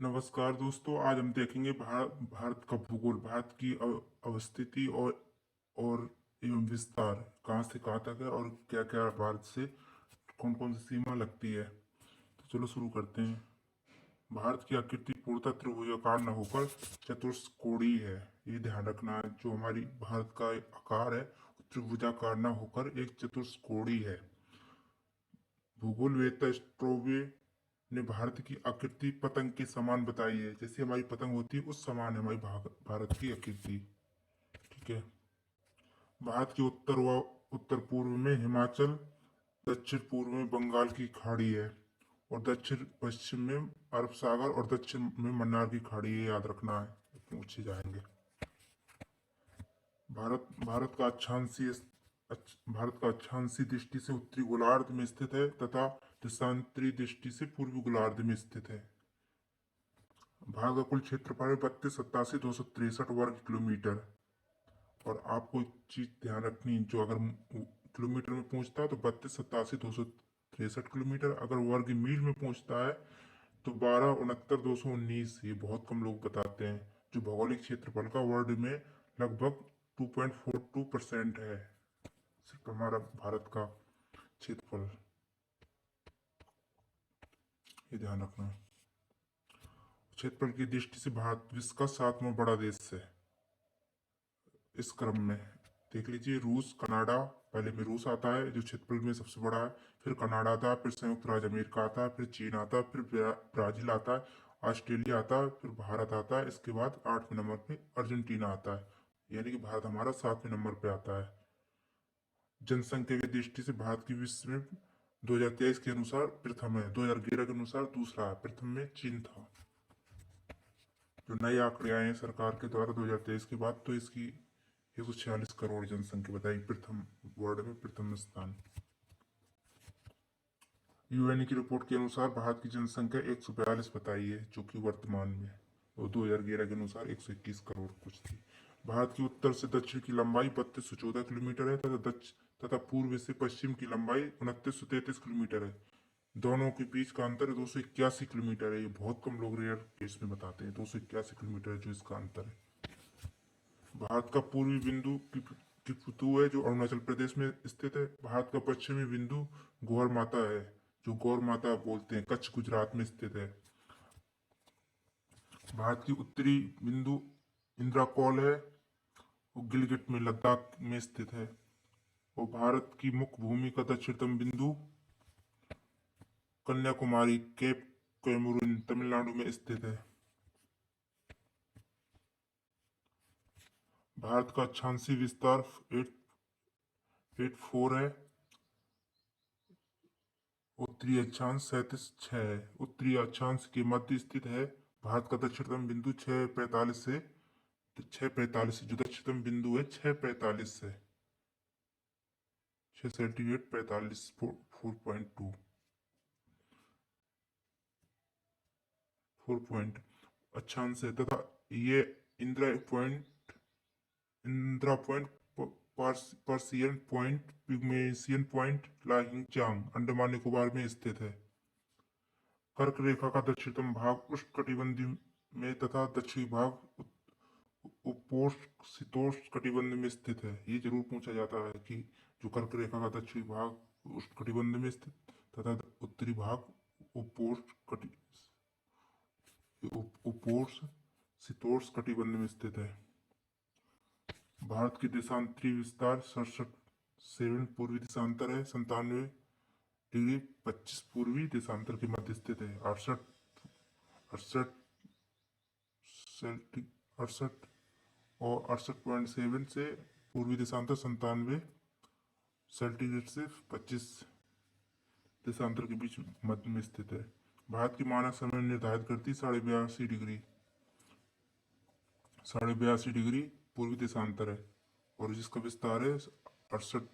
नमस्कार दोस्तों, आज हम देखेंगे भारत का भूगोल, भारत की अवस्थिति और एवं विस्तार, कहाँ से कहाँ तक है और क्या क्या भारत से कौन कौन सी सीमा लगती है। तो चलो शुरू करते हैं। भारत की आकृति पूर्णतः त्रिभुजाकार न होकर चतुष्कोणीय है। ये ध्यान रखना है, जो हमारी भारत का आकार है वो त्रिभुजाकार न होकर एक चतुष्कोणीय है। भूगोलवेत्ता स्ट्रोबे ने भारत की आकृति पतंग के समान बताई है। जैसे हमारी पतंग होती है उस समान है हमारी भारत की आकृति। ठीक है। भारत के उत्तर व उत्तर पूर्व में हिमाचल, दक्षिण पूर्व में बंगाल की खाड़ी है और दक्षिण पश्चिम में अरब सागर और दक्षिण में मन्नार की खाड़ी है। याद रखना है, पूछे जाएंगे। भारत का भारत का अक्षांशीय दृष्टि से उत्तरी गोलार्ध में स्थित है तथा देशांतरी दृष्टि से पूर्वी गोलार्ध में स्थित है। भारत का कुल क्षेत्रफल है 32,87,263 वर्ग किलोमीटर। और आपको एक चीज ध्यान रखनी, जो अगर किलोमीटर में पूछता है तो 32,87,263 किलोमीटर, अगर वर्ग मील में पूछता है तो 12,69,219। ये बहुत कम लोग बताते हैं। जो भौगोलिक क्षेत्रफल का वर्ल्ड में लगभग 2.42% है, सिर्फ हमारा भारत का क्षेत्रफल। ये ध्यान रखना है। क्षेत्रफल की दृष्टि से भारत विश्व का 7वां बड़ा देश है। इस क्रम में देख लीजिए, रूस, कनाडा, पहले में रूस आता है जो क्षेत्रफल में सबसे बड़ा है, फिर कनाडा आता है, फिर संयुक्त राज्य अमेरिका आता है, फिर चीन आता है, फिर ब्राजील आता है, ऑस्ट्रेलिया आता है, फिर भारत आता है। इसके बाद 8वें नंबर पे अर्जेंटीना आता है। यानी कि भारत हमारा 7वें नंबर पे आता है। जनसंख्या की दृष्टि से भारत की विश्व में 2023 के अनुसार प्रथम है, 2011 के अनुसार दूसरा है। प्रथम में चीन था। जो नए आंकड़े आए हैं सरकार के द्वारा 2023 के बाद, तो इसकी 146 करोड़ जनसंख्या बताई, प्रथम वर्ल्ड में प्रथम स्थान। यूएन की रिपोर्ट के अनुसार भारत की जनसंख्या 142 बताई है, जो कि वर्तमान में, और 2011 के अनुसार 121 करोड़ कुछ थी। भारत की उत्तर से दक्षिण की लंबाई 3214 किलोमीटर है तथा पूर्व से पश्चिम की लंबाई 2933 किलोमीटर है। दोनों के बीच का अंतर 281 किलोमीटर है। ये बहुत कम लोग रेयर केस में बताते हैं, 281 किलोमीटर है जो इसका अंतर है। भारत का पूर्वी बिंदु किपुतु है, जो अरुणाचल प्रदेश में स्थित है। भारत का पश्चिमी बिंदु गौर माता है, जो गौर माता बोलते हैं, कच्छ गुजरात में स्थित है। भारत की उत्तरी बिंदु इंद्राकौल है, वो गिलगिट में लद्दाख में स्थित है। और भारत की मुख्य भूमि का दक्षिणतम बिंदु कन्याकुमारी, केप कैमरून, तमिलनाडु में स्थित है। भारत का अक्षांशीय विस्तार 884 है। उत्तरी अक्षांश 37.6 है। उत्तरी अक्षांश के मध्य स्थित है। भारत का दक्षिणतम बिंदु 6:45 जो दक्षिणतम बिंदु है 6:45 से 6 सेंटीग्रेड 45 4.2 4 पॉइंट अक्षांश है। तथा ये Indira Point, Parsons Point, Pygmalion Point, लाहिंगचांग, अंडमान निकोबार में स्थित है। कर्क रेखा का दक्षिणतम भाग उष्णकटिबंधीय में तथा दक्षिणी भाग उपोष्ण शीतोष्ण कटिबंध में स्थित है। ये जरूर पूछा जाता है कि जो कर्क रेखा का दक्षिणी भाग उष्ण कटिबंध में स्थित तथा उत्तरी भाग उपोष्ण उपोष्ण शीतोष्ण कटिबंध में स्थित है। भारत की देशांतरी विस्तार 67 पूर्वी देशांतर है, 97 डिग्री 25 पूर्वी देशांतर के मध्य स्थित है। 68 68 और 68.7 से पूर्वी देशांतर, 97 सेंटीग्रेड से 25 देशांतर के बीच मध्य में स्थित है। भारत की मानक समय निर्धारित करती 82.5 डिग्री पूर्वी देशांतर है, और जिसका विस्तार है 68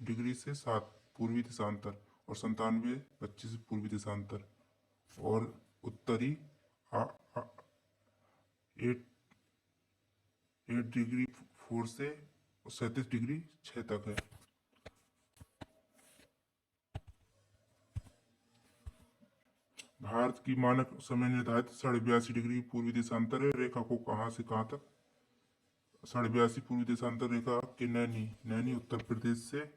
डिग्री से 7 पूर्वी देशांतर और 97.25 पूर्वी देशांतर, और उत्तरी 8 डिग्री 4 से 37 डिग्री 6 तक है। भारत की मानक समय निर्धारित 82.5 डिग्री पूर्वी देशांतर रेखा को कहाँ से कहाँ तक? 82.5 पूर्वी देशांतर रेखा के नैनी नैनी उत्तर प्रदेश से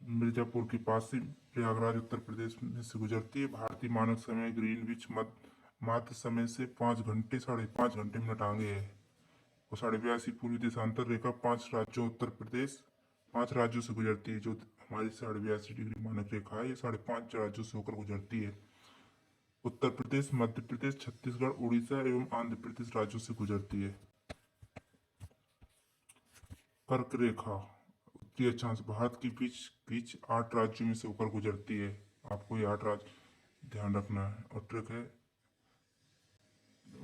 मिर्जापुर के पास से प्रयागराज उत्तर प्रदेश में से गुजरती है। भारतीय मानक समय ग्रीनविच माध्य समय से 5 घंटे 5.5 घंटे मिनट आगे है। और 82.5 पूर्वी देशांतर रेखा 5 राज्यों से गुजरती है। जो हमारी 82.5 डिग्री मानक रेखा है, ये 5.5 राज्यों से होकर गुजरती है। उत्तर प्रदेश, मध्य प्रदेश, छत्तीसगढ़, उड़ीसा एवं आंध्र प्रदेश राज्यों से गुजरती है। कर्क रेखा उत्तरी अक्षांश भारत के बीच बीच 8 राज्यों में से होकर गुजरती है। आपको ये 8 राज्य ध्यान रखना है। और ट्रिक है,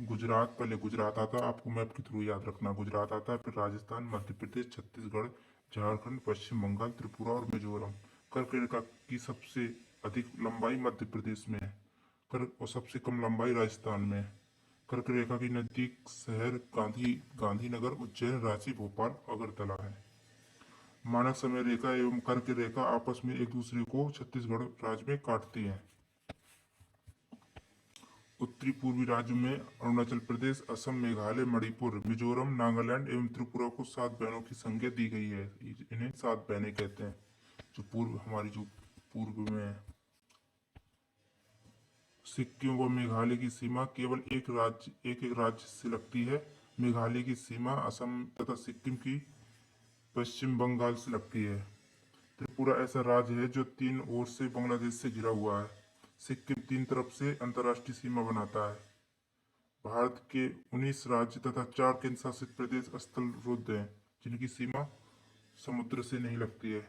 गुजरात, पहले गुजरात आता है, आपको मैप के थ्रू याद रखना। गुजरात आता है, फिर राजस्थान, मध्य प्रदेश, छत्तीसगढ़, झारखंड, पश्चिम बंगाल, त्रिपुरा और मिजोरम। कर्क रेखा की सबसे अधिक लंबाई मध्य प्रदेश में है। कर्क और सबसे कम लंबाई राजस्थान में है। कर्क रेखा के नजदीक शहर गांधीनगर, उज्जैन, रांची, भोपाल, अगरतला है। मानक समय रेखा एवं कर्क रेखा आपस में एक दूसरे को छत्तीसगढ़ राज्य में काटती हैं। उत्तरी पूर्वी राज्यों में अरुणाचल प्रदेश, असम, मेघालय, मणिपुर, मिजोरम, नागालैंड एवं त्रिपुरा को 7 बहनों की संज्ञा दी गई है। इन्हें 7 बहनें कहते हैं। जो पूर्व में है। सिक्किम व मेघालय की सीमा केवल एक राज्य से लगती है। मेघालय की सीमा असम तथा सिक्किम की पश्चिम बंगाल से लगती है। त्रिपुरा ऐसा राज्य है जो 3 ओर से बांग्लादेश से घिरा हुआ है। सिक्किम 3 तरफ से अंतर्राष्ट्रीय सीमा बनाता है। भारत के 19 राज्य तथा 4 केंद्र शासित प्रदेश स्थल रुद्ध हैं, जिनकी सीमा समुद्र से नहीं लगती है।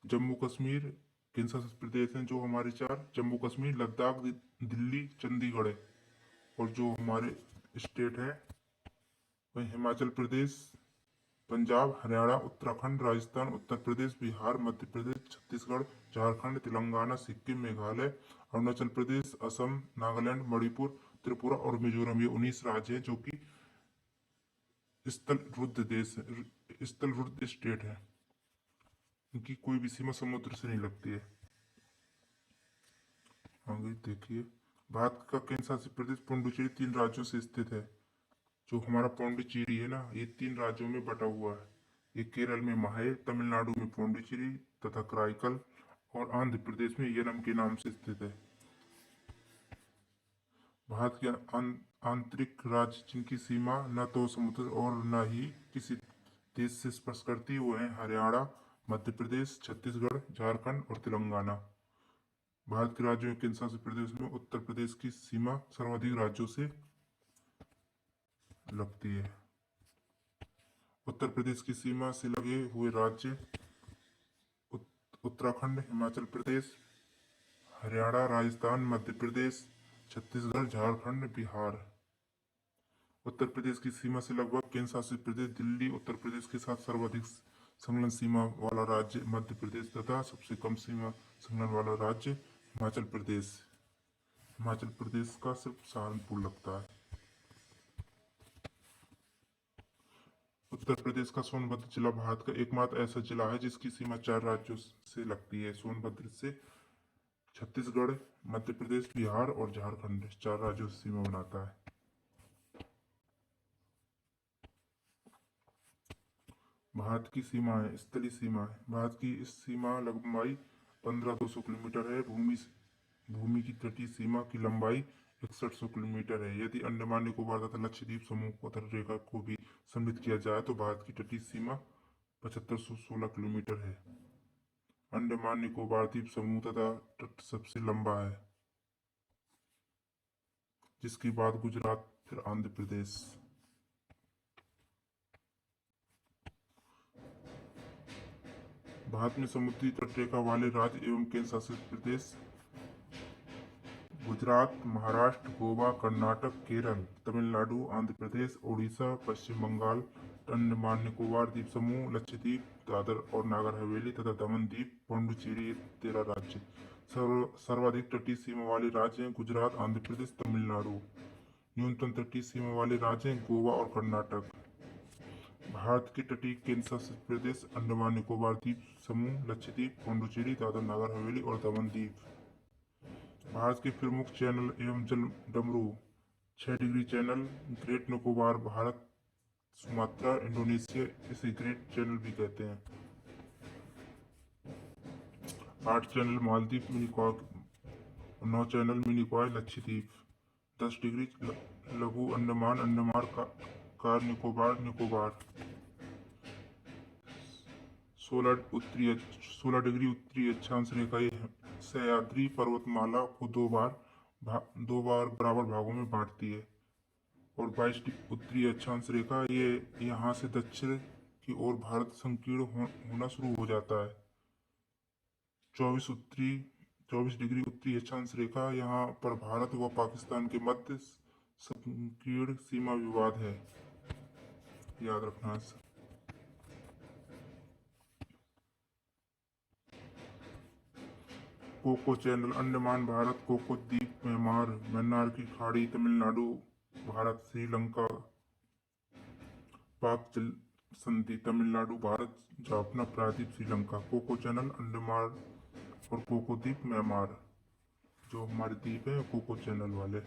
जम्मू कश्मीर केंद्र शासित प्रदेश हैं जो हमारे 4, जम्मू कश्मीर, लद्दाख, दिल्ली, चंडीगढ़ है। और जो हमारे स्टेट है वह हिमाचल प्रदेश, पंजाब, हरियाणा, उत्तराखंड, राजस्थान, उत्तर प्रदेश, बिहार, मध्य प्रदेश, छत्तीसगढ़, झारखंड, तेलंगाना, सिक्किम, मेघालय, अरुणाचल प्रदेश, असम, नागालैंड, मणिपुर, त्रिपुरा और मिजोरम। ये 19 राज्य हैं जो कि स्थल रुद्ध स्टेट है। इनकी कोई भी सीमा समुद्र से नहीं लगती है। आगे देखिए, भारत का केंद्र शासित प्रदेश पुडुचेरी 3 राज्यों से स्थित है। जो हमारा पौंडीचेरी है ना, ये 3 राज्यों में बटा हुआ है। ये केरल में माहे, तमिलनाडु में पौंडीचेरी तथा कराईकल और आंध्र प्रदेश में येलम के नाम से स्थित है। भारत के आंतरिक राज्य जिनकी सीमा न तो समुद्र और न ही किसी देश से स्पर्श करती है वो है हरियाणा, मध्य प्रदेश, छत्तीसगढ़, झारखंड और तेलंगाना। भारत के राज्यों के केंद्र शासित प्रदेश में उत्तर प्रदेश की सीमा सर्वाधिक राज्यों से लगती है। उत्तर प्रदेश की सीमा से लगे हुए राज्य उत्तराखंड, हिमाचल प्रदेश, हरियाणा, राजस्थान, मध्य प्रदेश, छत्तीसगढ़, झारखंड, बिहार। उत्तर प्रदेश की सीमा से लगभग केंद्र शासित प्रदेश दिल्ली, उत्तर प्रदेश के साथ सर्वाधिक संलग्न सीमा वाला राज्य मध्य प्रदेश तथा सबसे कम सीमा संलग्न वाला राज्य हिमाचल प्रदेश। हिमाचल प्रदेश का सिर्फ सहारनपुर लगता है। उत्तर प्रदेश का सोनभद्र जिला भारत का एकमात्र ऐसा जिला है जिसकी सीमा 4 राज्यों से लगती है। सोनभद्र से छत्तीसगढ़, मध्य प्रदेश, बिहार और झारखंड 4 राज्यों से सीमा बनाता है। भारत की सीमाएं, स्थलीय सीमाएं। भारत की इस सीमा लंबाई 15,200 किलोमीटर है। भूमि की तटीय सीमा की लंबाई 6100 किलोमीटर है। यदि अंडमान निकोबार तथा लक्षद्वीप समूह को तट रेखा को भी सम्मिलित किया जाए तो भारत की तटीय सीमा 7516 किलोमीटर है। अंडमान निकोबार द्वीप समूह तथा तट सबसे लंबा है, जिसके बाद गुजरात, फिर आंध्र प्रदेश। भारत में समुद्री तट रेखा वाले राज्य एवं केंद्र शासित प्रदेश गुजरात, महाराष्ट्र, गोवा, कर्नाटक, केरल, तमिलनाडु, आंध्र प्रदेश, उड़ीसा, पश्चिम बंगाल, अंडमान निकोबार द्वीप समूह, लक्षद्वीप, दादर और नागर हवेली तथा दमन द्वीप, पुडुचेरी। 13 राज्य। सर्वाधिक तटीय सीमा वाले राज्य हैं गुजरात, आंध्र प्रदेश, तमिलनाडु। न्यूनतम तटीय सीमा वाले राज्य हैं गोवा और कर्नाटक। भारत के तटीय केंद्र शासित प्रदेश अंडमान निकोबार द्वीप समूह, लक्षद्वीप, पुडुचेरी, दादर नगर हवेली और दमन द्वीप। भारत के प्रमुख चैनल एवं जल डमरू 6 degree channel, great Nicobar Bharat, Sumatra Indonesia, इसे ग्रेट चैनल भी कहते हैं। 8 channel Maldives, Minicoy, 9 channel Minicoy, Lakshadweep. 10 degree लघु अंडमान, अंडमान कार निकोबार, निकोबार। 16 डिग्री उत्तरी अक्षांश रेखा सह्याद्री पर्वतमाला को दो बार बराबर भागों में बांटती है। और 22 उत्तरी अक्षांश रेखा ये यहाँ से दक्षिण की ओर भारत संकीर्ण होना शुरू हो जाता है। 24 डिग्री उत्तरी अक्षांश रेखा यहाँ पर भारत व पाकिस्तान के मध्य संकीर्ण सीमा विवाद है, याद रखना है। कोको चैनल अंडमान भारत, कोको द्वीप म्यांमार, मन्नार की खाड़ी तमिलनाडु भारत, श्रीलंका, पाक जल संधि तमिलनाडु भारत, जाफना प्रायद्वीप श्रीलंका। कोको चैनल अंडमान और कोको द्वीप म्यांमार, जो हमारे द्वीप है कोको चैनल वाले,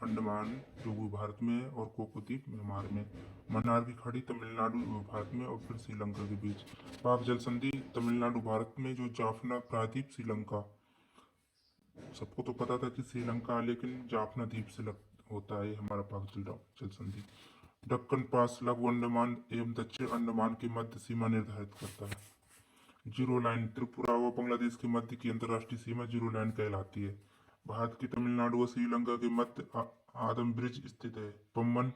अंडमान जो भारत में है और कोको द्वीप म्यांमार में। मन्नार की खाड़ी तमिलनाडु भारत में और फिर श्रीलंका के बीच। पाक जल संधि तमिलनाडु भारत में, जो जाफना प्रायद्वीप श्रीलंका। सबको तो पता था कि श्रीलंका, लेकिन जाफना द्वीप से होता है हमारा पाक जल संधि। दक्कन पास लघु अंडमान एवं दक्षिण अंडमान की मध्य सीमा निर्धारित करता है। जीरो लाइन त्रिपुरा व बांग्लादेश के मध्य की अंतर्राष्ट्रीय सीमा जीरो लाइन कहलाती है। भारत की तमिलनाडु व श्रीलंका के मध्य आदम ब्रिज स्थित है। पम्बन